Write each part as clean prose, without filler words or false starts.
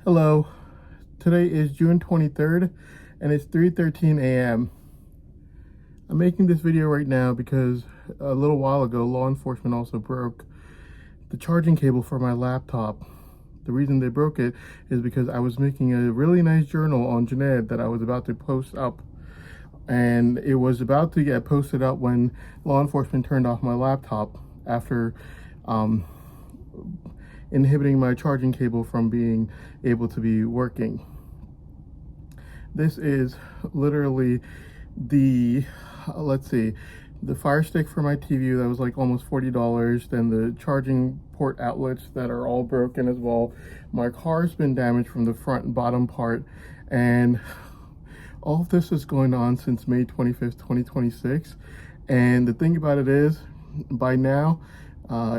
Hello, today is June 23rd and it's 3:13 a.m. I'm making this video right now because a little while ago law enforcement also broke the charging cable for my laptop. The reason they broke it is because I was making a really nice journal on Junaid that I was about to post up, and it was about to get posted up when law enforcement turned off my laptop after inhibiting my charging cable from being able to be working. This is literally the, the Fire Stick for my TV that was like almost $40, then the charging port outlets that are all broken as well. My car's been damaged from the front and bottom part, and all of this is going on since May 25th, 2026. And the thing about it is, by now,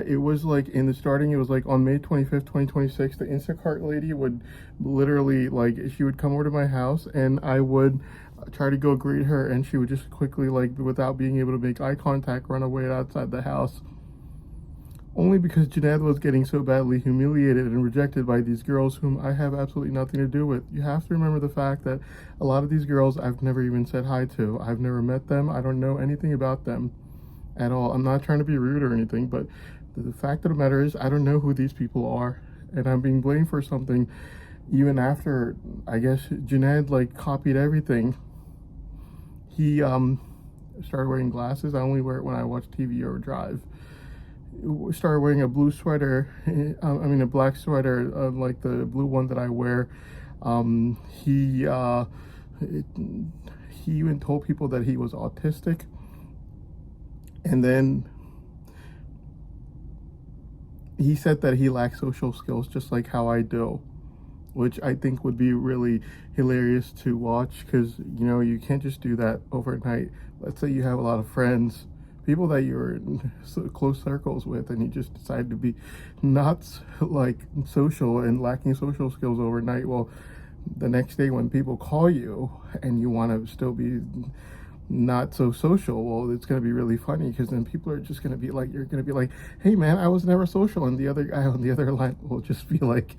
it was like in the starting, it was like on May 25th, 2026, the Instacart lady would literally, like, she would come over to my house and I would try to go greet her, and she would just quickly, like, without being able to make eye contact, run away outside the house. Only because Junaid was getting so badly humiliated and rejected by these girls whom I have absolutely nothing to do with. You have to remember the fact that a lot of these girls I've never even said hi to. I've never met them. I don't know anything about them at all. I'm not trying to be rude or anything, but the fact of the matter is I don't know who these people are, and I'm being blamed for something even after, I guess, Junaid like copied everything. He started wearing glasses. I only wear it when I watch TV or drive. Started wearing a blue sweater, a black sweater, like the blue one that I wear. He even told people that he was autistic. And then he said that he lacks social skills just like how I do, which I think would be really hilarious to watch, because, you know, you can't just do that overnight. Let's say you have a lot of friends, people that you're in close circles with, and you just decide to be not like social and lacking social skills overnight. Well, the next day when people call you and you want to still be not so social, well, it's going to be really funny, because then people are just going to be like, you're going to be like, hey man, I was never social, and the other guy on the other line will just be like,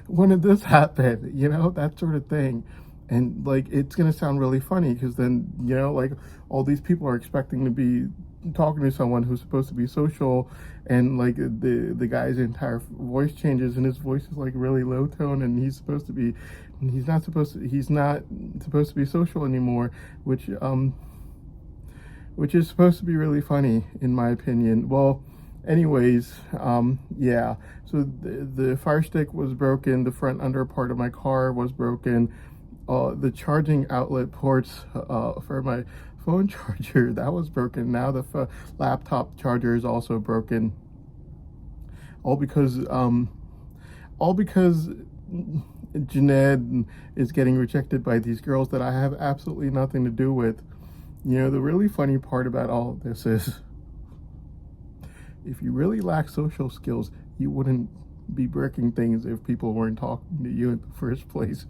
when did this happen, you know, that sort of thing. And like, it's going to sound really funny, because then, you know, like, all these people are expecting to be talking to someone who's supposed to be social, and like the guy's entire voice changes, and his voice is like really low tone, and he's not supposed to be social anymore, which is supposed to be really funny in my opinion. Well, anyways, yeah, so the Fire Stick was broken, the front under part of my car was broken, the charging outlet ports for my phone charger, that was broken. Now the laptop charger is also broken, all because Junaid is getting rejected by these girls that I have absolutely nothing to do with. You know, the really funny part about all of this is, if you really lack social skills, you wouldn't be breaking things if people weren't talking to you in the first place.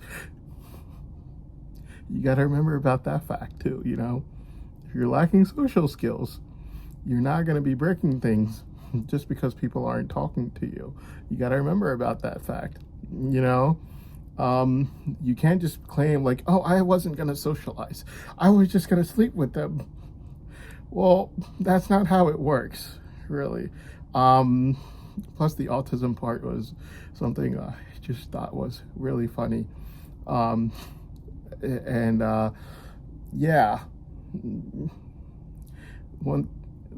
You got to remember about that fact too, you know. If you're lacking social skills, you're not going to be breaking things just because people aren't talking to you. You got to remember about that fact, you know. You can't just claim like, oh, I wasn't going to socialize, I was just going to sleep with them. Well, that's not how it works, really. Plus the autism part was something I just thought was really funny. Yeah,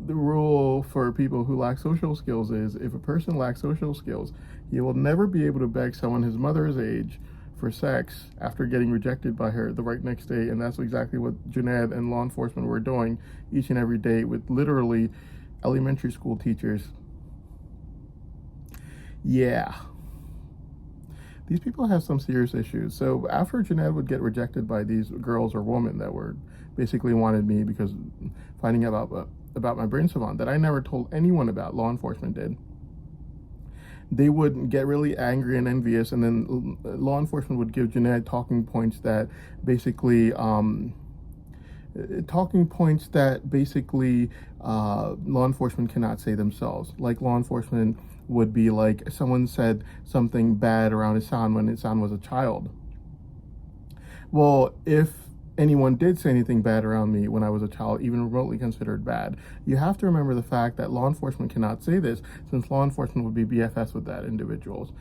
the rule for people who lack social skills is, if a person lacks social skills, he will never be able to beg someone his mother's age for sex after getting rejected by her the right next day. And that's exactly what Junaid and law enforcement were doing each and every day with literally elementary school teachers. Yeah, these people have some serious issues. So after Junaid would get rejected by these girls or women that were basically wanted me because finding out about my brain savant that I never told anyone about, law enforcement did, they would get really angry and envious, and then law enforcement would give Junaid talking points that basically law enforcement cannot say themselves. Like, law enforcement would be like someone said something bad around Hassan when Hassan was a child. Well, if anyone did say anything bad around me when I was a child, even remotely considered bad, you have to remember the fact that law enforcement cannot say this, since law enforcement would be BFS with that individuals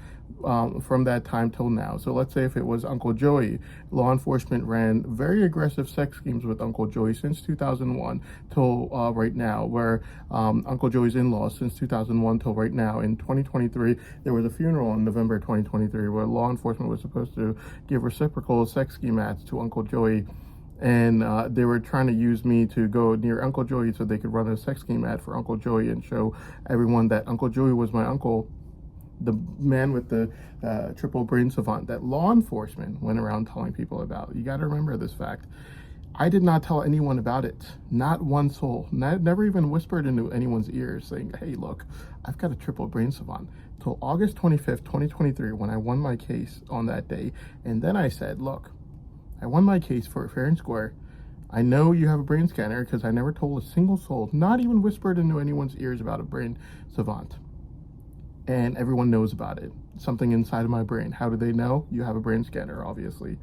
from that time till now. So let's say if it was Uncle Joey, law enforcement ran very aggressive sex schemes with Uncle Joey since 2001 till right now, where Uncle Joey's in-laws since 2001 till right now. In 2023, there was a funeral in November 2023 where law enforcement was supposed to give reciprocal sex scheme ads to Uncle Joey, and they were trying to use me to go near Uncle Joey so they could run a sex scheme ad for Uncle Joey and show everyone that Uncle Joey was my uncle, the man with the triple brain savant that law enforcement went around telling people about. You got to remember this fact. I did not tell anyone about it. Not one soul. Never even whispered into anyone's ears saying, hey, look, I've got a triple brain savant. Till August 25th, 2023, when I won my case on that day. And then I said, look, I won my case for fair and square. I know you have a brain scanner because I never told a single soul, not even whispered into anyone's ears about a brain savant. And everyone knows about it. Something inside of my brain. How do they know? You have a brain scanner, obviously.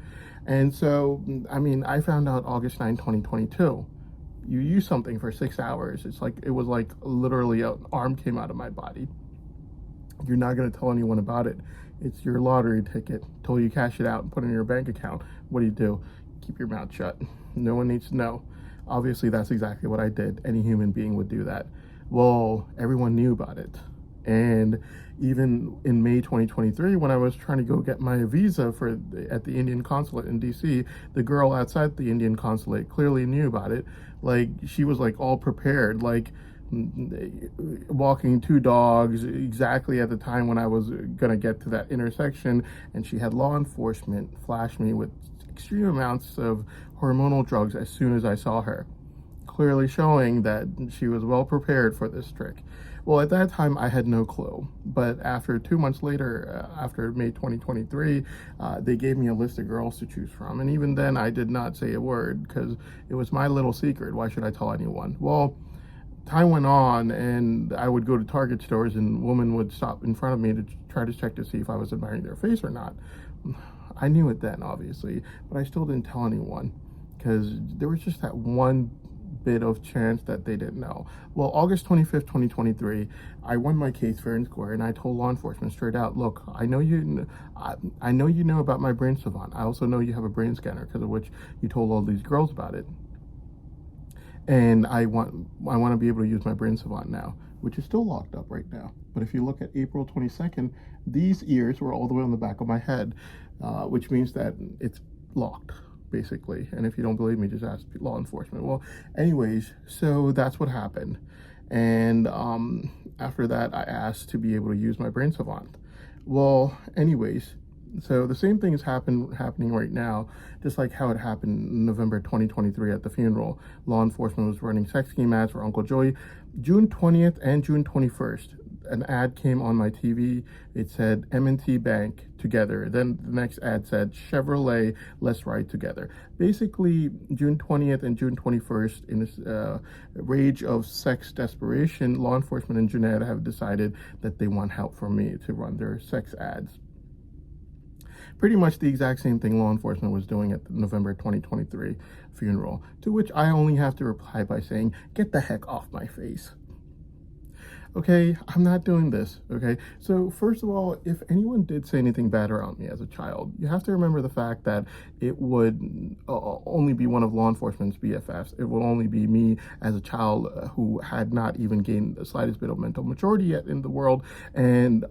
And so, I mean, I found out August 9, 2022. You use something for 6 hours. It was like literally an arm came out of my body. You're not going to tell anyone about it. It's your lottery ticket till you cash it out and put it in your bank account. What do? Keep your mouth shut. No one needs to know. Obviously, that's exactly what I did. Any human being would do that. Well, everyone knew about it. And even in May 2023, when I was trying to go get my visa at the Indian consulate in DC, the girl outside the Indian consulate clearly knew about it. Like, she was like all prepared, like walking 2 dogs exactly at the time when I was gonna get to that intersection, and she had law enforcement flash me with extreme amounts of hormonal drugs as soon as I saw her, clearly showing that she was well prepared for this trick. Well, at that time, I had no clue. But after 2 months later, after May 2023, they gave me a list of girls to choose from. And even then, I did not say a word because it was my little secret. Why should I tell anyone? Well, time went on, and I would go to Target stores, and women would stop in front of me to try to check to see if I was admiring their face or not. I knew it then, obviously, but I still didn't tell anyone because there was just that one bit of chance that they didn't know. Well, August 25th, 2023, I won my case fair and square, and I told law enforcement straight out, look, I know you know about my brain savant. I also know you have a brain scanner, because of which you told all these girls about it. And I want to be able to use my brain savant now, which is still locked up right now. But if you look at April 22nd, these ears were all the way on the back of my head, which means that it's locked, basically. And if you don't believe me, just ask law enforcement. Well, anyways, so that's what happened. And after that, I asked to be able to use my brain savant. Well, anyways, so the same thing is happening right now, just like how it happened in November 2023 at the funeral. Law enforcement was running sex scheme ads for Uncle Joey. June 20th and June 21st, an ad came on my TV. It said M&T Bank together. Then the next ad said Chevrolet, let's ride together. Basically, June 20th and June 21st, in this rage of sex desperation, law enforcement in Junaid have decided that they want help from me to run their sex ads. Pretty much the exact same thing law enforcement was doing at the November 2023 funeral, to which I only have to reply by saying, get the heck off my face. Okay, I'm not doing this, okay? So first of all, if anyone did say anything bad around me as a child, you have to remember the fact that it would only be one of law enforcement's BFFs. It would only be me as a child who had not even gained the slightest bit of mental maturity yet in the world, and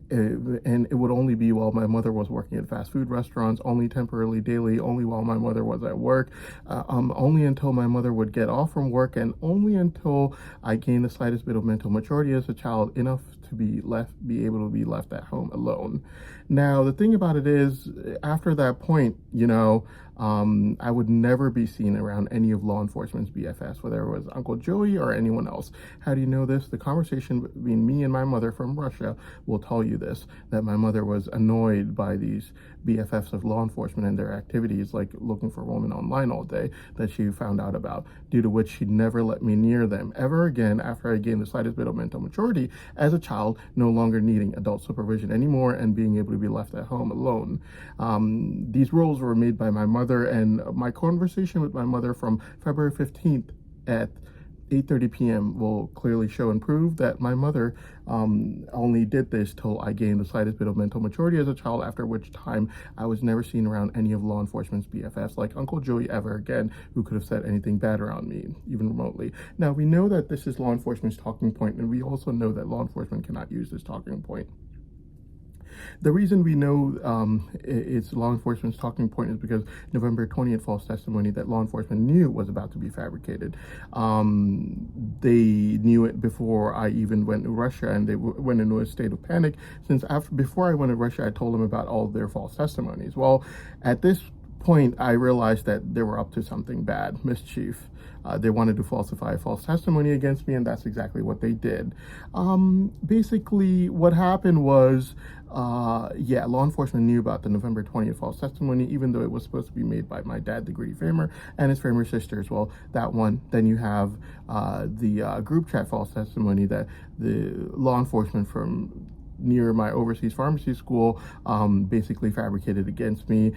it would only be while my mother was working at fast food restaurants, only temporarily, daily, only while my mother was at work, only until my mother would get off from work, and only until I gained the slightest bit of mental maturity as a child, enough to be able to be left at home alone. Now, the thing about it is, after that point, I would never be seen around any of law enforcement's BFFs, whether it was Uncle Joey or anyone else. How do you know this? The conversation between me and my mother from Russia will tell you this, that my mother was annoyed by these BFFs of law enforcement and their activities, like looking for women online all day, that she found out about, due to which she never let me near them ever again after I gained the slightest bit of mental maturity as a child, no longer needing adult supervision anymore and being able to be left at home alone. These rules were made by my mother, and my conversation with my mother from February 15th at 8:30 p.m. will clearly show and prove that my mother only did this till I gained the slightest bit of mental maturity as a child, after which time I was never seen around any of law enforcement's BFFs like Uncle Joey ever again, who could have said anything bad around me, even remotely. Now, we know that this is law enforcement's talking point, and we also know that law enforcement cannot use this talking point. The reason we know it's law enforcement's talking point is because November 20th false testimony that law enforcement knew was about to be fabricated. They knew it before I even went to Russia, and they went into a state of panic, since before I went to Russia, I told them about all of their false testimonies. Well, at this point, I realized that they were up to something bad, mischief. They wanted to falsify a false testimony against me, and that's exactly what they did. Basically, what happened was, law enforcement knew about the November 20th false testimony, even though it was supposed to be made by my dad, the Greedy Framer, and his Framer sisters. Well, that one. Then you have the group chat false testimony that the law enforcement from near my overseas pharmacy school basically fabricated against me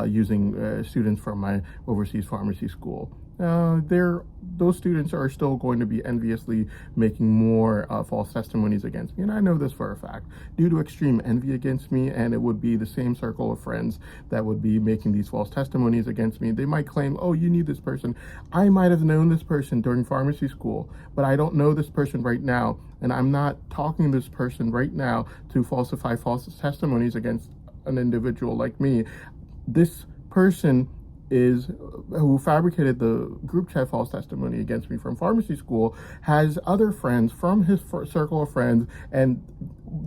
using students from my overseas pharmacy school. Those students are still going to be enviously making more false testimonies against me, and I know this for a fact, due to extreme envy against me, and it would be the same circle of friends that would be making these false testimonies against me. They might claim, oh, you need this person. I might have known this person during pharmacy school, but I don't know this person right now, and I'm not talking to this person right now to falsify false testimonies against an individual like me. This person who fabricated the group chat false testimony against me from pharmacy school has other friends from his circle of friends, and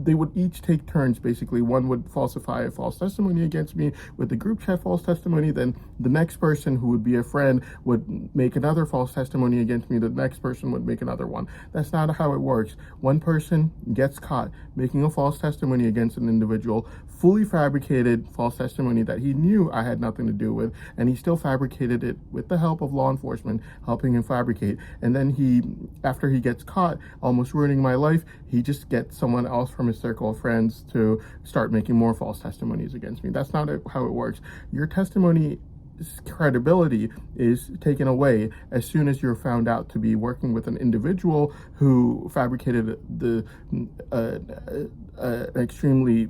they would each take turns. Basically, one would falsify a false testimony against me with the group chat false testimony, then the next person who would be a friend would make another false testimony against me, the next person would make another one. That's not how it works. One person gets caught making a false testimony against an individual, fully fabricated false testimony that he knew I had nothing to do with, and he still fabricated it with the help of law enforcement helping him fabricate. And then after he gets caught almost ruining my life, he just gets someone else from his circle of friends to start making more false testimonies against me. That's not how it works. Your testimony credibility is taken away as soon as you're found out to be working with an individual who fabricated the extremely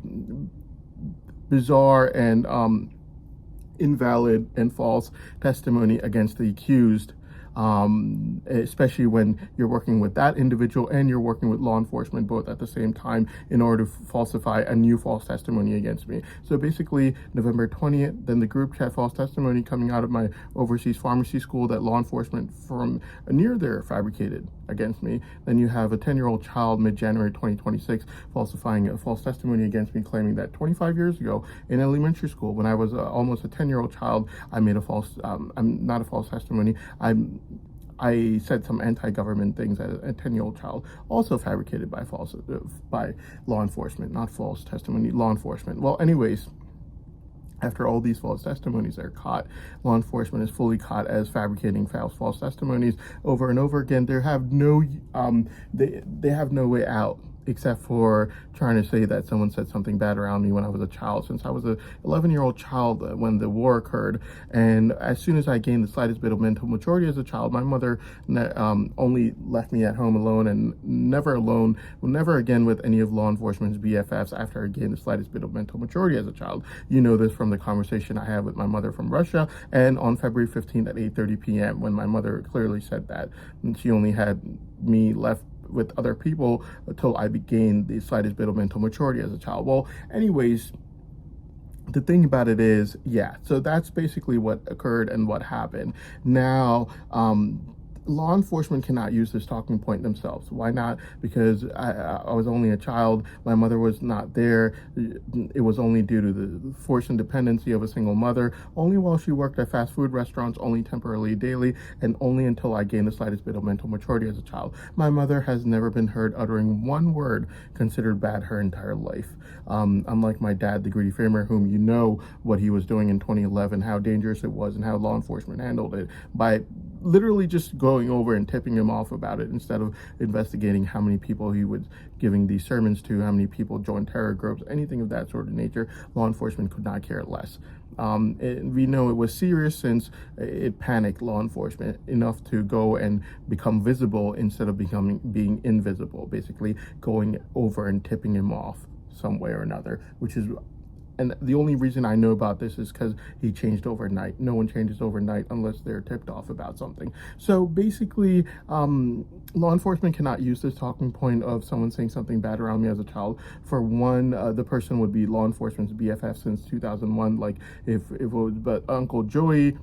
bizarre and invalid and false testimony against the accused, especially when you're working with that individual and you're working with law enforcement both at the same time in order to falsify a new false testimony against me. So basically, November 20th, then the group chat false testimony coming out of my overseas pharmacy school that law enforcement from near there fabricated against me. Then you have a 10-year-old child mid-January 2026 falsifying a false testimony against me, claiming that 25 years ago in elementary school, when I was almost a 10-year-old child, I made a false, not a false testimony, I said some anti-government things as a 10-year-old child, also fabricated by law enforcement, not false testimony, law enforcement. Well, anyways, after all these false testimonies are caught, law enforcement is fully caught as fabricating false testimonies over and over again. They have no way out, except for trying to say that someone said something bad around me when I was a child, since I was an 11-year-old child when the war occurred. And as soon as I gained the slightest bit of mental maturity as a child, my mother only left me at home alone, and never again with any of law enforcement's BFFs after I gained the slightest bit of mental maturity as a child. You know this from the conversation I had with my mother from Russia, and on February 15th at 8:30 p.m. when my mother clearly said that she only had me left with other people until I gained the slightest bit of mental maturity as a child. Well, anyways, the thing about it is, so that's basically what occurred and what happened. Now, law enforcement cannot use this talking point themselves. Why not? Because I was only a child. My mother was not there. It was only due to the forced independency of a single mother, only while she worked at fast food restaurants, only temporarily daily, and only until I gained the slightest bit of mental maturity as a child. My mother has never been heard uttering one word considered bad her entire life. Unlike my dad, the greedy framer, whom you know what he was doing in 2011, how dangerous it was, and how law enforcement handled it by literally just going over and tipping him off about it instead of investigating how many people he was giving these sermons to, how many people joined terror groups, anything of that sort of nature. Law enforcement could not care less. We know it was serious since it panicked law enforcement enough to go and become visible instead of being invisible, basically going over and tipping him off some way or another, which is, and the only reason I know about this is because he changed overnight. No one changes overnight unless they're tipped off about something. So basically, law enforcement cannot use this talking point of someone saying something bad around me as a child. For one, the person would be law enforcement's BFF since 2001. Like if it was, but Uncle Joey's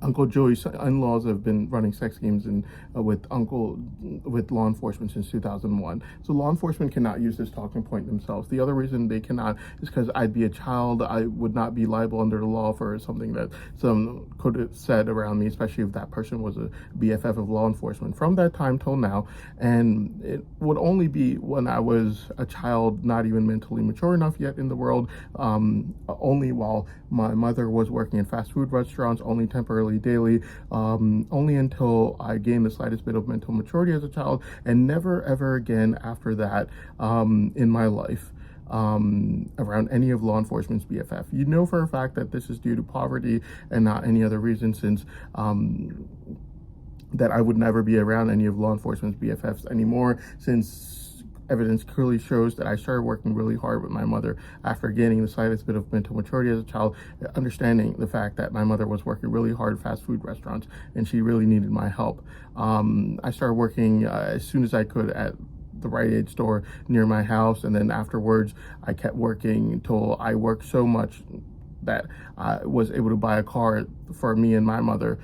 in-laws have been running sex games with law enforcement since 2001. So law enforcement cannot use this talking point themselves. The other reason they cannot is because I'd be a child. I would not be liable under the law for something that some could have said around me, especially if that person was a BFF of law enforcement from that time till now. And it would only be when I was a child, not even mentally mature enough yet in the world, only while my mother was working in fast food restaurants, only temporarily daily, only until I gained the slightest bit of mental maturity as a child, and never ever again after that in my life around any of law enforcement's BFF. You know for a fact that this is due to poverty and not any other reason, since that I would never be around any of law enforcement's BFFs anymore, since evidence clearly shows that I started working really hard with my mother after gaining the slightest bit of mental maturity as a child, understanding the fact that my mother was working really hard at fast food restaurants and she really needed my help. I started working as soon as I could at the Rite Aid store near my house, and then afterwards I kept working until I worked so much that I was able to buy a car for me and my mother.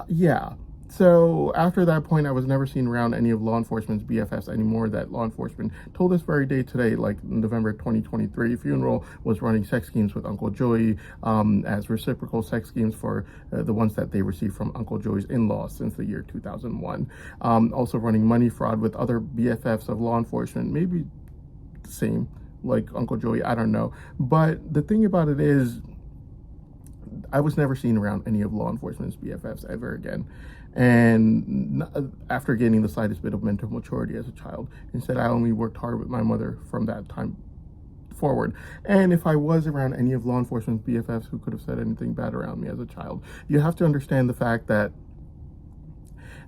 Yeah. So after that point, I was never seen around any of law enforcement's BFFs anymore. That law enforcement told this very day today, like November 2023, Funeral was running sex schemes with Uncle Joey as reciprocal sex schemes for the ones that they received from Uncle Joey's in-laws since the year 2001. Also running money fraud with other BFFs of law enforcement, maybe the same, like Uncle Joey, I don't know. But the thing about it is, I was never seen around any of law enforcement's BFFs ever again. And after gaining the slightest bit of mental maturity as a child, instead I only worked hard with my mother from that time forward. And if I was around any of law enforcement's BFFs who could have said anything bad around me as a child, you have to understand the fact that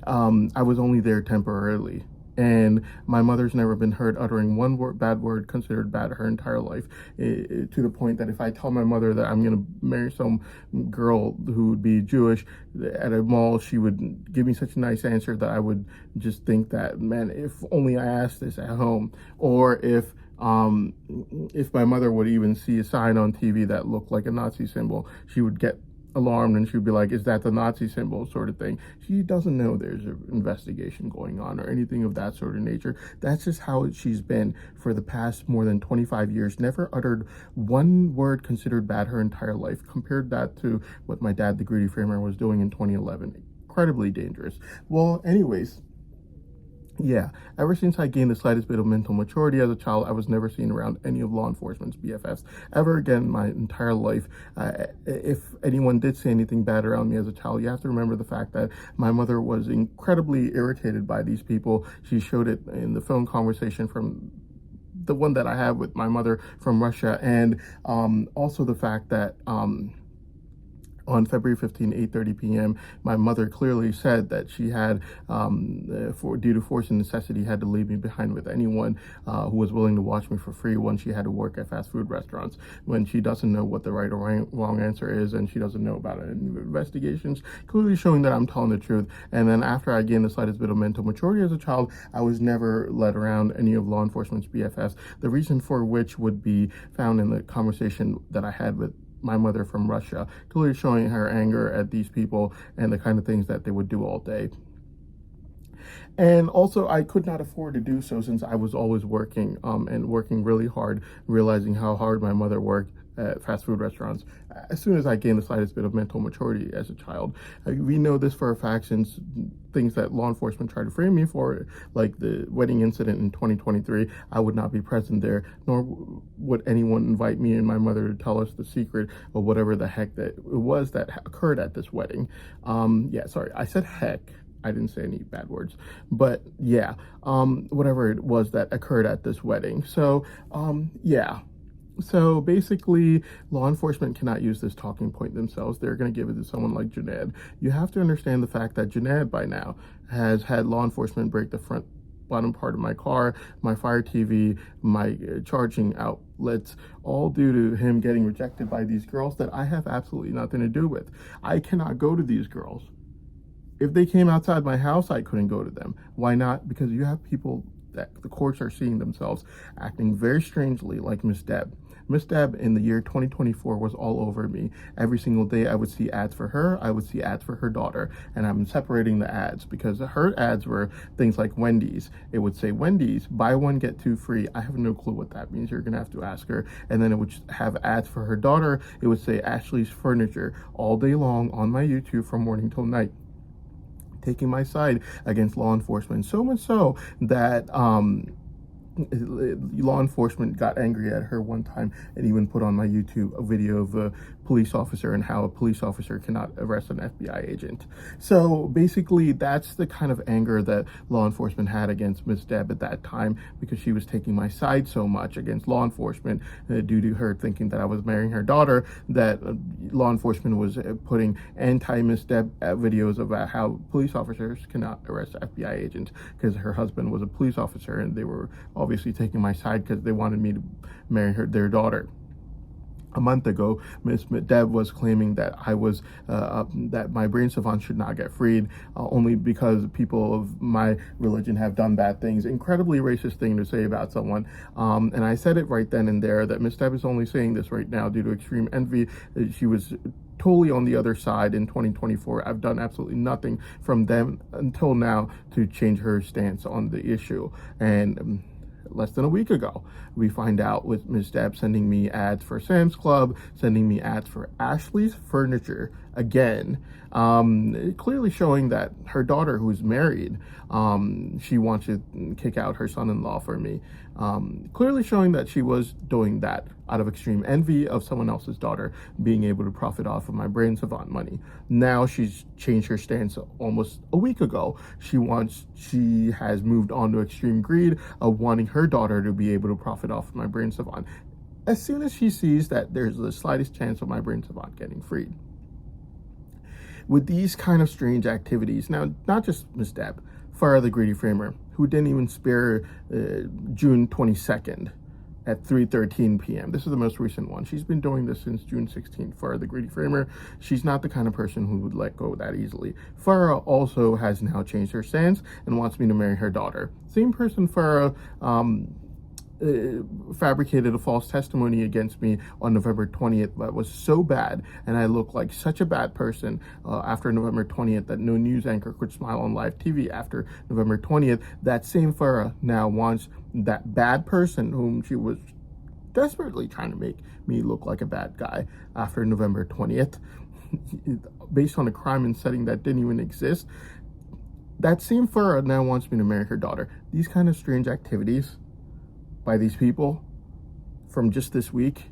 I was only there temporarily. And my mother's never been heard uttering one bad word considered bad her entire life, to the point that if I tell my mother that I'm going to marry some girl who would be Jewish at a mall, she would give me such a nice answer that I would just think that, man, if only I asked this at home. Or if my mother would even see a sign on TV that looked like a Nazi symbol, she would get alarmed and she'd be like, is that the Nazi symbol, sort of thing. She doesn't know there's an investigation going on or anything of that sort of nature. That's just how she's been for the past more than 25 years. Never uttered one word considered bad her entire life. Compared that to what my dad, the greedy framer, was doing in 2011. Incredibly dangerous. Well, anyways, yeah, ever since I gained the slightest bit of mental maturity as a child, I was never seen around any of law enforcement's BFFs ever again my entire life. If anyone did say anything bad around me as a child, you have to remember the fact that my mother was incredibly irritated by these people. She showed it in the phone conversation from the one that I have with my mother from Russia, and also the fact that on February 15, 8:30 p.m., my mother clearly said that she had, due to force and necessity, had to leave me behind with anyone who was willing to watch me for free when she had to work at fast food restaurants, when she doesn't know what the right or wrong answer is, and she doesn't know about any investigations, clearly showing that I'm telling the truth. And then after I gained the slightest bit of mental maturity as a child, I was never led around any of law enforcement's BFFs, the reason for which would be found in the conversation that I had with my mother from Russia, clearly showing her anger at these people and the kind of things that they would do all day. And also, I could not afford to do so since I was always working and working really hard, realizing how hard my mother worked at fast food restaurants. As soon as I gained the slightest bit of mental maturity as a child, we know this for a fact since things that law enforcement tried to frame me for, like the wedding incident in 2023, I would not be present there, nor would anyone invite me and my mother to tell us the secret of whatever the heck that it was that occurred at this wedding. Yeah, sorry, I said heck. I didn't say any bad words, but yeah, whatever it was that occurred at this wedding. So, yeah. So basically, law enforcement cannot use this talking point themselves. They're going to give it to someone like Junaid. You have to understand the fact that Junaid by now has had law enforcement break the front bottom part of my car, my Fire TV, my charging outlets, all due to him getting rejected by these girls that I have absolutely nothing to do with. I cannot go to these girls. If they came outside my house, I couldn't go to them. Why not? Because you have people that the courts are seeing themselves acting very strangely, like Miss Deb. Miss Deb in the year 2024 was all over me. Every single day I would see ads for her, I would see ads for her daughter, and I'm separating the ads because her ads were things like Wendy's. It would say, Wendy's, buy one, get two free. I have no clue what that means. You're gonna have to ask her. And then it would have ads for her daughter. It would say Ashley's Furniture all day long on my YouTube from morning till night, taking my side against law enforcement. So much so that law enforcement got angry at her one time and even put on my YouTube a video of a police officer and how a police officer cannot arrest an FBI agent. So basically, that's the kind of anger that law enforcement had against Miss Deb at that time, because she was taking my side so much against law enforcement due to her thinking that I was marrying her daughter, that law enforcement was putting anti-Miss Deb videos about how police officers cannot arrest FBI agents because her husband was a police officer, and they were obviously taking my side because they wanted me to marry their daughter. A month ago, Miss Deb was claiming that I was that my brain savant should not get freed only because people of my religion have done bad things. Incredibly racist thing to say about someone. And I said it right then and there that Miss Deb is only saying this right now due to extreme envy. She was totally on the other side in 2024. I've done absolutely nothing from them until now to change her stance on the issue. And less than a week ago, we find out with Ms. Deb sending me ads for Sam's Club, sending me ads for Ashley's Furniture again, clearly showing that her daughter, who's married, she wants to kick out her son-in-law for me, clearly showing that she was doing that out of extreme envy of someone else's daughter being able to profit off of my brain savant money. Now she's changed her stance almost a week ago. She has moved on to extreme greed of wanting her daughter to be able to profit off of my brain savant as soon as she sees that there's the slightest chance of my brain savant getting freed. With these kind of strange activities, now not just Ms. Deb, Farah the Greedy Framer, who didn't even spare June 22nd at 3:13 p.m. This is the most recent one. She's been doing this since June 16th. Farah the Greedy Framer, she's not the kind of person who would let go that easily. Farah also has now changed her stance and wants me to marry her daughter. Same person Farah fabricated a false testimony against me on November 20th that was so bad, and I looked like such a bad person after November 20th that no news anchor could smile on live TV after November 20th. That same Farah now wants that bad person whom she was desperately trying to make me look like a bad guy after November 20th based on a crime and setting that didn't even exist. That same Farah now wants me to marry her daughter. These kind of strange activities by these people from just this week,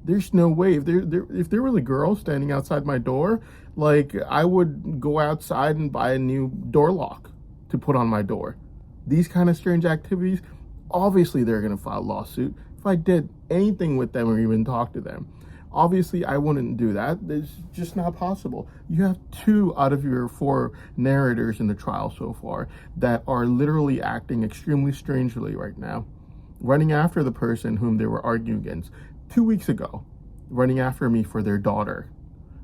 there's no way. If there were the girls standing outside my door, like, I would go outside and buy a new door lock to put on my door. These kind of strange activities, obviously they're going to file a lawsuit. If I did anything with them or even talk to them, obviously I wouldn't do that. It's just not possible. You have 2 out of your 4 narrators in the trial so far that are literally acting extremely strangely right now, running after the person whom they were arguing against 2 weeks ago, running after me for their daughter.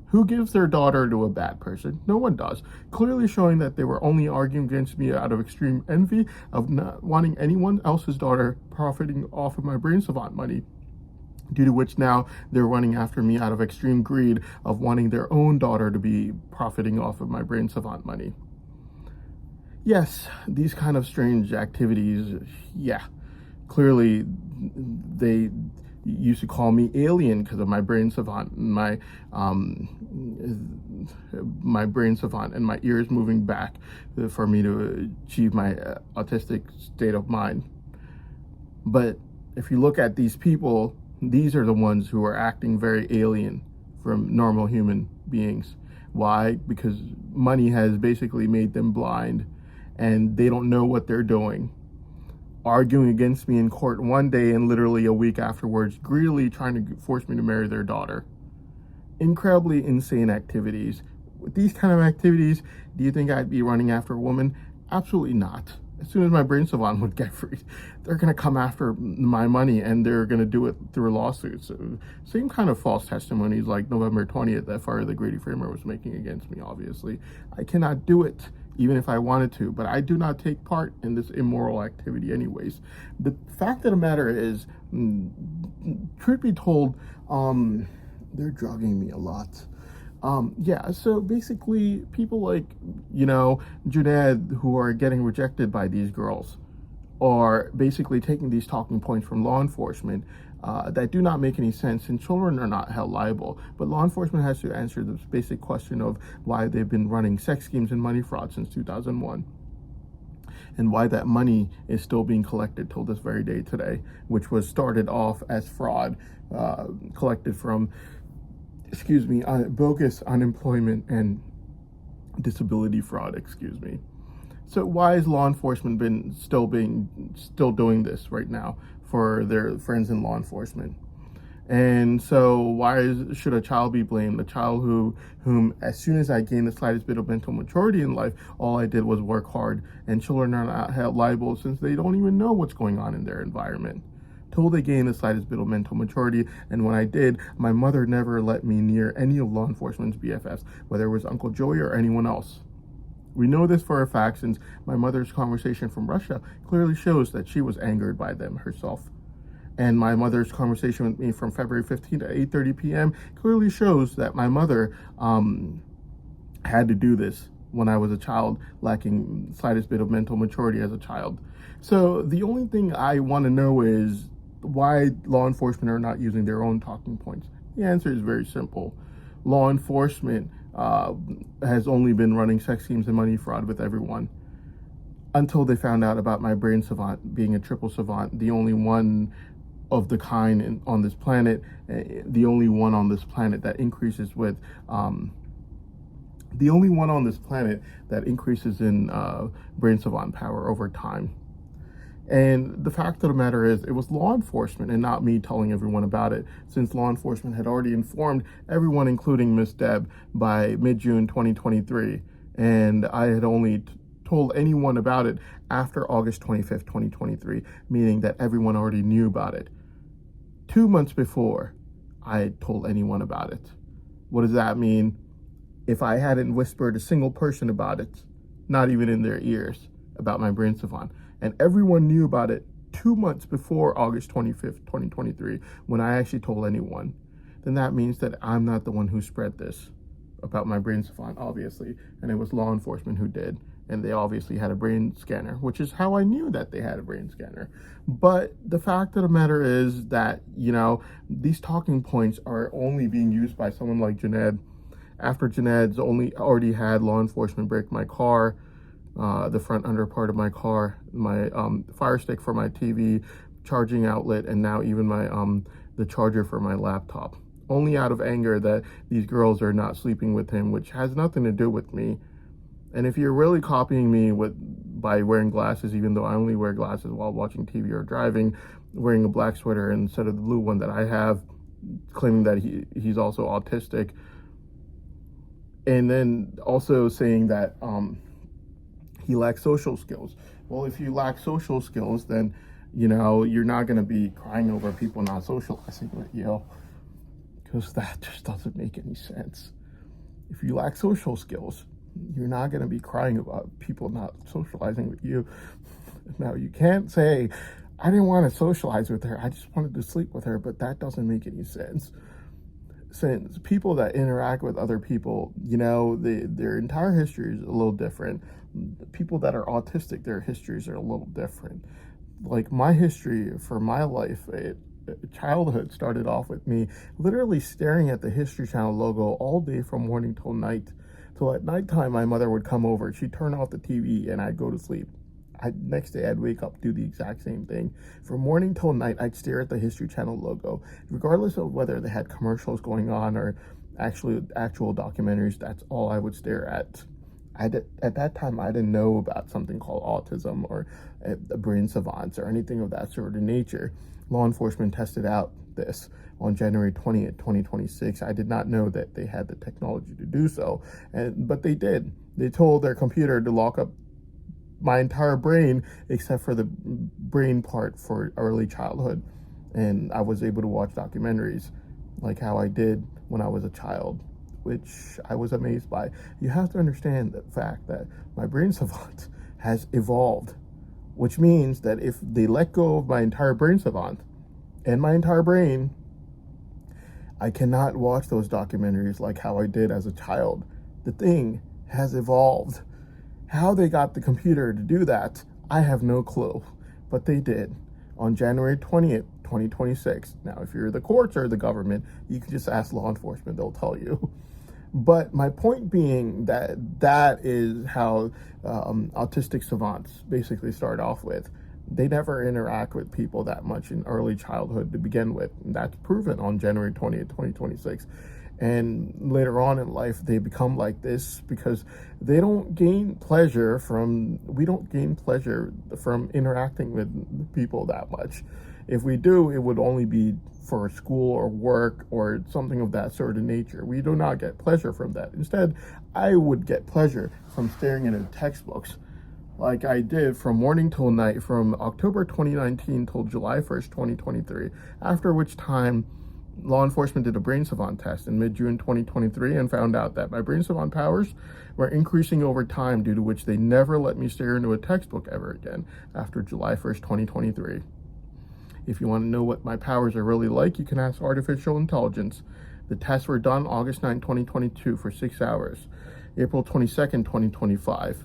Who gives their daughter to a bad person? No one does. Clearly showing that they were only arguing against me out of extreme envy of not wanting anyone else's daughter profiting off of my brain savant money. due to which now they're running after me out of extreme greed of wanting their own daughter to be profiting off of my Brain Savant money. Yes, these kind of strange activities, yeah, clearly they used to call me alien because of my Brain Savant, my Brain Savant and my ears moving back for me to achieve my autistic state of mind. But if you look at these people, these are the ones who are acting very alien from normal human beings. Why? Because money has basically made them blind and they don't know what they're doing. Arguing against me in court one day and literally a week afterwards, greedily trying to force me to marry their daughter. Incredibly insane activities. With these kind of activities, do you think I'd be running after a woman? Absolutely not. As soon as my Brain Savant would get free, they're going to come after my money and they're going to do it through lawsuits. Same kind of false testimonies like November 20th that Fire the Grady Framer was making against me, obviously. I cannot do it, even if I wanted to, but I do not take part in this immoral activity anyways. The fact of the matter is, truth be told, they're drugging me a lot. Yeah, so basically people like, Junaid, who are getting rejected by these girls, are basically taking these talking points from law enforcement that do not make any sense, and children are not held liable. But law enforcement has to answer this basic question of why they've been running sex schemes and money fraud since 2001. And why that money is still being collected till this very day today, which was started off as fraud collected from bogus unemployment and disability fraud, So why is law enforcement still doing this right now for their friends in law enforcement? And so should a child be blamed? A child whom as soon as I gained the slightest bit of mental maturity in life, all I did was work hard, and children are not held liable since they don't even know what's going on in their environment. Till they gain the slightest bit of mental maturity, and when I did, my mother never let me near any of law enforcement's BFFs, whether it was Uncle Joey or anyone else. We know this for a fact since my mother's conversation from Russia clearly shows that she was angered by them herself. And my mother's conversation with me from February 15th at 8:30 p.m. clearly shows that my mother had to do this when I was a child, lacking slightest bit of mental maturity as a child. So the only thing I want to know is why law enforcement are not using their own talking points. The answer is very simple. Law enforcement has only been running sex schemes and money fraud with everyone until they found out about my Brain Savant being a triple savant, the only one of the kind on this planet, the only one on this planet that increases with the only one on this planet that increases in Brain Savant power over time. And the fact of the matter is, it was law enforcement and not me telling everyone about it, since law enforcement had already informed everyone, including Miss Deb, by mid-June 2023. And I had only told anyone about it after August 25th, 2023, meaning that everyone already knew about it. 2 months before I had told anyone about it. What does that mean? If I hadn't whispered a single person about it, not even in their ears, about my Brain Savant, and everyone knew about it 2 months before August 25th, 2023, when I actually told anyone, then that means that I'm not the one who spread this about my Brain Savant, obviously, and it was law enforcement who did, and they obviously had a brain scanner, which is how I knew that they had a brain scanner. But the fact of the matter is that, these talking points are only being used by someone like Junaid, after Junaid's already had law enforcement break my car, the front under part of my car, my fire stick for my TV, charging outlet, and now even my the charger for my laptop. Only out of anger that these girls are not sleeping with him, which has nothing to do with me. And if you're really copying me by wearing glasses, even though I only wear glasses while watching TV or driving, wearing a black sweater instead of the blue one that I have, claiming that he's also autistic, and then also saying that he lacks social skills. Well, if you lack social skills, then you're not going to be crying over people not socializing with you, because that just doesn't make any sense. If you lack social skills, you're not going to be crying about people not socializing with you. Now, you can't say I didn't want to socialize with her. I just wanted to sleep with her, but that doesn't make any sense. Since people that interact with other people, their entire history is a little different. People that are autistic, their histories are a little different. Like my history for my life, childhood started off with me literally staring at the History Channel logo all day from morning till night. So at nighttime, my mother would come over, she'd turn off the TV, and I'd go to sleep. Next day, I'd wake up, do the exact same thing. From morning till night, I'd stare at the History Channel logo. Regardless of whether they had commercials going on or actual documentaries, that's all I would stare at. At that time, I didn't know about something called autism or brain savants or anything of that sort of nature. Law enforcement tested out this on January 20th, 2026. I did not know that they had the technology to do so, but they did. They told their computer to lock up my entire brain except for the brain part for early childhood, and I was able to watch documentaries like how I did when I was a child, which I was amazed by. You have to understand the fact that my brain savant has evolved, which means that if they let go of my entire brain savant and my entire brain, I cannot watch those documentaries like how I did as a child. The thing has evolved. How they got the computer to do that, I have no clue, but they did on January 20th, 2026. Now, if you're the courts or the government, you can just ask law enforcement, they'll tell you. But my point being that is how autistic savants basically start off with. They never interact with people that much in early childhood to begin with. And that's proven on January 20th, 2026. And later on in life, they become like this because we don't gain pleasure from interacting with people that much. If we do, it would only be for school or work or something of that sort of nature. We do not get pleasure from that. Instead, I would get pleasure from staring into textbooks like I did from morning till night from October 2019 till July 1st, 2023, after which time law enforcement did a brain savant test in mid-June 2023 and found out that my brain savant powers were increasing over time, due to which they never let me stare into a textbook ever again after July 1st, 2023. If you want to know what my powers are really like, you can ask artificial intelligence. The tests were done August 9, 2022 for 6 hours, April 22nd, 2025,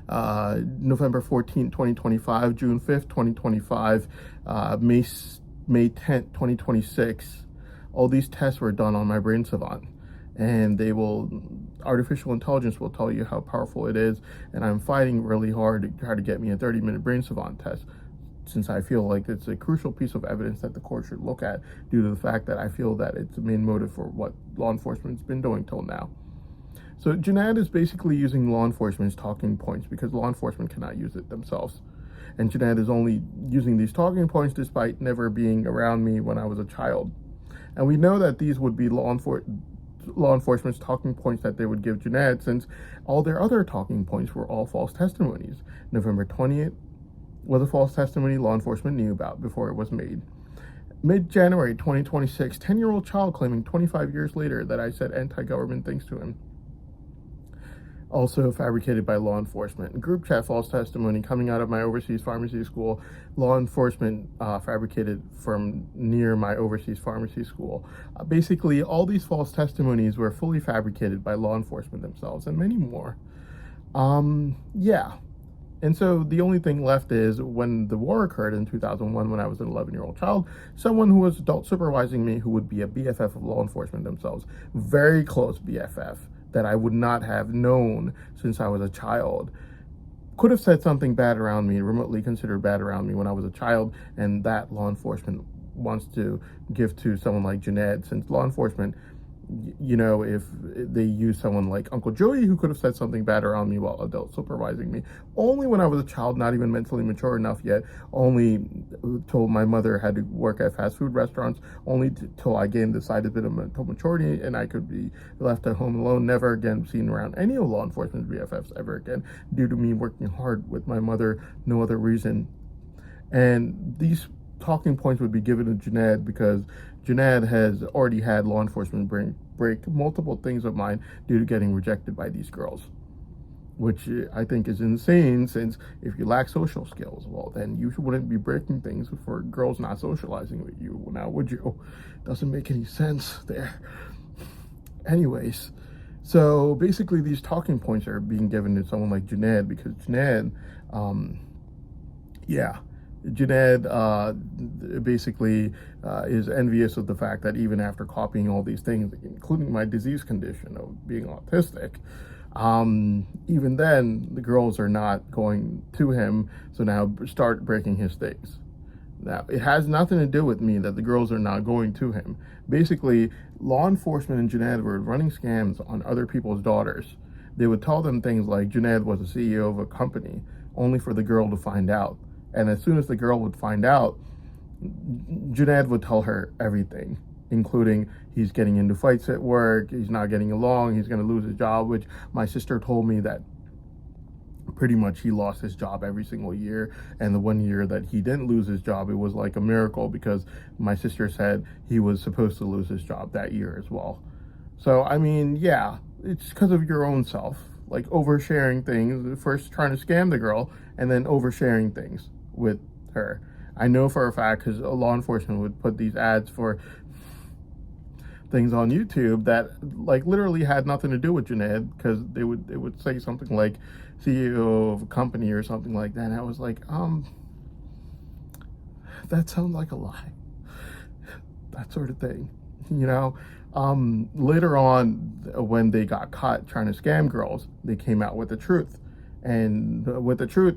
November 14th, 2025, June 5th, 2025, May 10th, 2026. All these tests were done on my brain savant, and artificial intelligence will tell you how powerful it is, and I'm fighting really hard to try to get me a 30-minute brain savant test, since I feel like it's a crucial piece of evidence that the court should look at, due to the fact that I feel that it's the main motive for what law enforcement's been doing till now. So Junaid is basically using law enforcement's talking points because law enforcement cannot use it themselves. And Junaid is only using these talking points despite never being around me when I was a child. And we know that these would be law enforcement's talking points that they would give Junaid, since all their other talking points were all false testimonies. November 20th was a false testimony law enforcement knew about before it was made. Mid-January 2026, 10-year-old child claiming 25 years later that I said anti-government things to him. Also fabricated by law enforcement. Group chat false testimony coming out of my overseas pharmacy school. Law enforcement fabricated from near my overseas pharmacy school. Basically, all these false testimonies were fully fabricated by law enforcement themselves, and many more. Yeah. And so the only thing left is, when the war occurred in 2001, when I was an 11-year-old child, someone who was adult supervising me, who would be a BFF of law enforcement themselves, very close BFF, that I would not have known since I was a child, could have said something bad around me, remotely considered bad around me when I was a child, and that law enforcement wants to give to someone like Junaid, since law enforcement, if they use someone like Uncle Joey, who could have said something bad around me while adult supervising me, only when I was a child, not even mentally mature enough yet, only till my mother had to work at fast food restaurants, only till I gained the slightest bit of mental maturity and I could be left at home alone, never again seen around any of law enforcement's BFFs ever again, due to me working hard with my mother, no other reason. And these talking points would be given to Junaid because Junaid has already had law enforcement break multiple things of mine due to getting rejected by these girls. which I think is insane, since if you lack social skills, well, then you wouldn't be breaking things for girls not socializing with you now, would you? Doesn't make any sense there. Anyways, so basically these talking points are being given to someone like Junaid, because Junaid, yeah, Junaid basically is envious of the fact that even after copying all these things, including my disease condition of being autistic, even then the girls are not going to him, so now start breaking his things. Now, it has nothing to do with me that the girls are not going to him. Basically, law enforcement in Junaid were running scams on other people's daughters. They would tell them things like Junaid was the CEO of a company, only for the girl to find out. And as soon as the girl would find out, Junaid would tell her everything, including he's getting into fights at work, he's not getting along, he's going to lose his job, which my sister told me that pretty much he lost his job every single year. And the one year that he didn't lose his job, it was like a miracle, because my sister said he was supposed to lose his job that year as well. So, I mean, yeah, it's because of your own self, like oversharing things, first trying to scam the girl and then oversharing things with her. I know for a fact, because law enforcement would put these ads for things on YouTube that like literally had nothing to do with Junaid, because it would say something like CEO of a company or something like that, and I was like, that sounds like a lie, that sort of thing, you know. Later on, when they got caught trying to scam girls, they came out with the truth, and with the truth,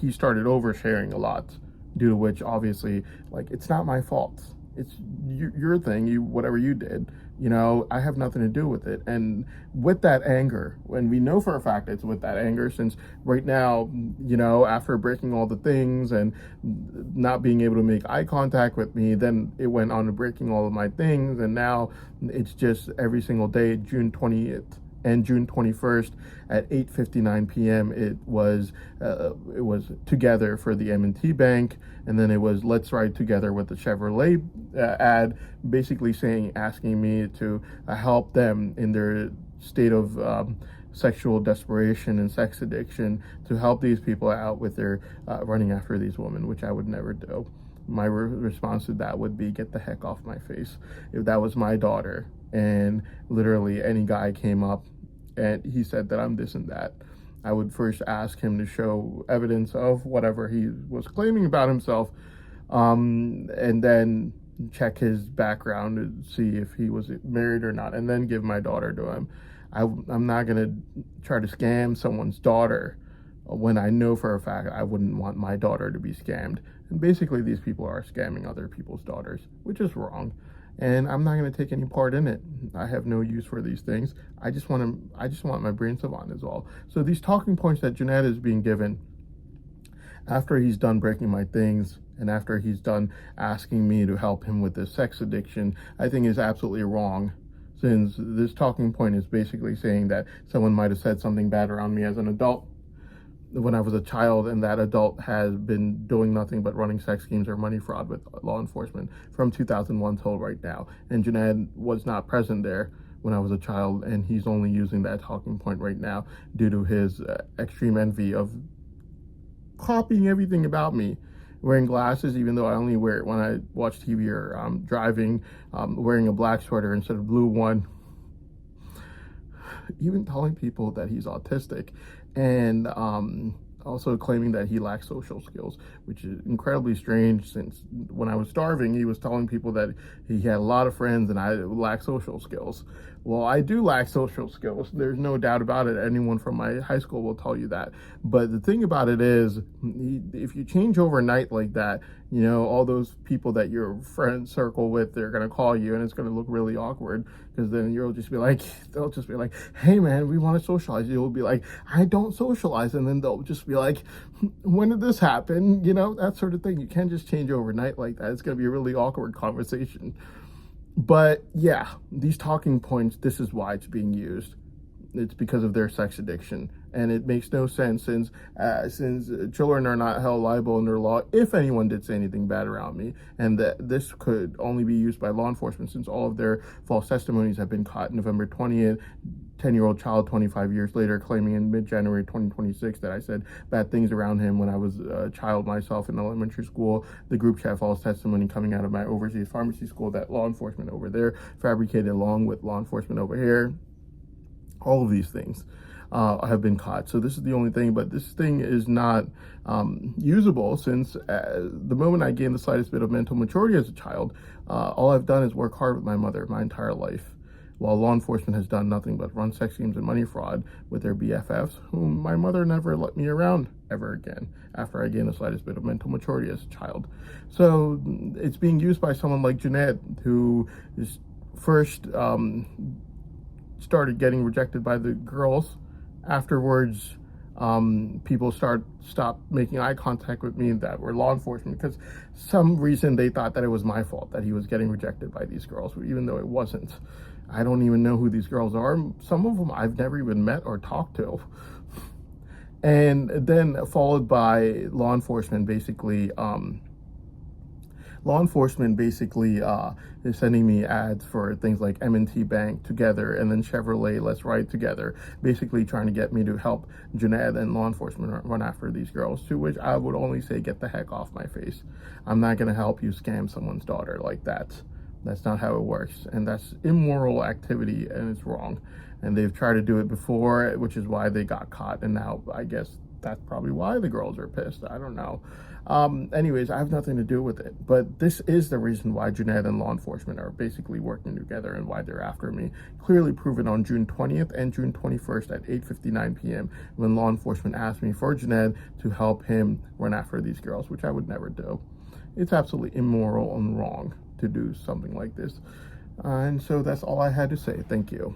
he started oversharing a lot, due to which, obviously, like, it's not my fault. It's your thing, whatever you did, you know, I have nothing to do with it. And with that anger, when we know for a fact it's with that anger, since right now, you know, after breaking all the things and not being able to make eye contact with me, then it went on to breaking all of my things, and now it's just every single day, June 20th and June 21st at 8:59 p.m. It was together for the M&T Bank, and then it was let's ride together with the Chevrolet ad, basically asking me to help them in their state of sexual desperation and sex addiction, to help these people out with their running after these women, which I would never do. My response to that would be, get the heck off my face. If that was my daughter and literally any guy came up and he said that I'm this and that, I would first ask him to show evidence of whatever he was claiming about himself, and then check his background and see if he was married or not, and then give my daughter to him. I'm not going to try to scam someone's daughter when I know for a fact I wouldn't want my daughter to be scammed. And basically these people are scamming other people's daughters, which is wrong. And I'm not going to take any part in it. I have no use for these things. I just want my brain savant is all. So these talking points that Junaid is being given after he's done breaking my things and after he's done asking me to help him with this sex addiction, I think is absolutely wrong, since this talking point is basically saying that someone might have said something bad around me as an adult when I was a child, and that adult has been doing nothing but running sex schemes or money fraud with law enforcement from 2001 till right now. And Junaid was not present there when I was a child, and he's only using that talking point right now due to his extreme envy of copying everything about me. Wearing glasses, even though I only wear it when I watch TV or driving, wearing a black sweater instead of blue one, even telling people that he's autistic, and also claiming that he lacks social skills, which is incredibly strange, since when I was starving, he was telling people that he had a lot of friends and I lack social skills. Well, I do lack social skills. There's no doubt about it. Anyone from my high school will tell you that. But the thing about it is, if you change overnight like that, you know, all those people that your friend circle with, they're going to call you, and it's going to look really awkward, because then they'll just be like, hey man, we want to socialize. You'll be like, I don't socialize. And then they'll just be like, when did this happen? You know, that sort of thing. You can't just change overnight like that. It's going to be a really awkward conversation. But yeah, these talking points, this is why it's being used. It's because of their sex addiction. And it makes no sense since children are not held liable under law if anyone did say anything bad around me, and that this could only be used by law enforcement since all of their false testimonies have been caught. November 20th, 10-year-old child 25 years later claiming in mid-January 2026 that I said bad things around him when I was a child myself in elementary school. The group chat false testimony coming out of my overseas pharmacy school that law enforcement over there fabricated along with law enforcement over here. All of these things have been caught. So this is the only thing, but this thing is not usable since the moment I gained the slightest bit of mental maturity as a child, all I've done is work hard with my mother my entire life, while law enforcement has done nothing but run sex schemes and money fraud with their BFFs, whom my mother never let me around ever again after I gained the slightest bit of mental maturity as a child. So it's being used by someone like Junaid, who is first started getting rejected by the girls. Afterwards, people stopped making eye contact with me that were law enforcement because some reason they thought that it was my fault that he was getting rejected by these girls, even though it wasn't. I don't even know who these girls are. Some of them I've never even met or talked to. And then followed by law enforcement basically is sending me ads for things like M&T Bank Together and then Chevrolet Let's Ride Together, basically trying to get me to help Junaid and law enforcement run after these girls, to which I would only say, get the heck off my face. I'm not going to help you scam someone's daughter like that. That's not how it works, and that's immoral activity, and it's wrong. And they've tried to do it before, which is why they got caught, and now I guess that's probably why the girls are pissed. I don't know. Anyways, I have nothing to do with it, but this is the reason why Junaid and law enforcement are basically working together and why they're after me. Clearly proven on June 20th and June 21st at 8:59 p.m. when law enforcement asked me for Junaid to help him run after these girls, which I would never do. It's absolutely immoral and wrong to do something like this. And so that's all I had to say. Thank you.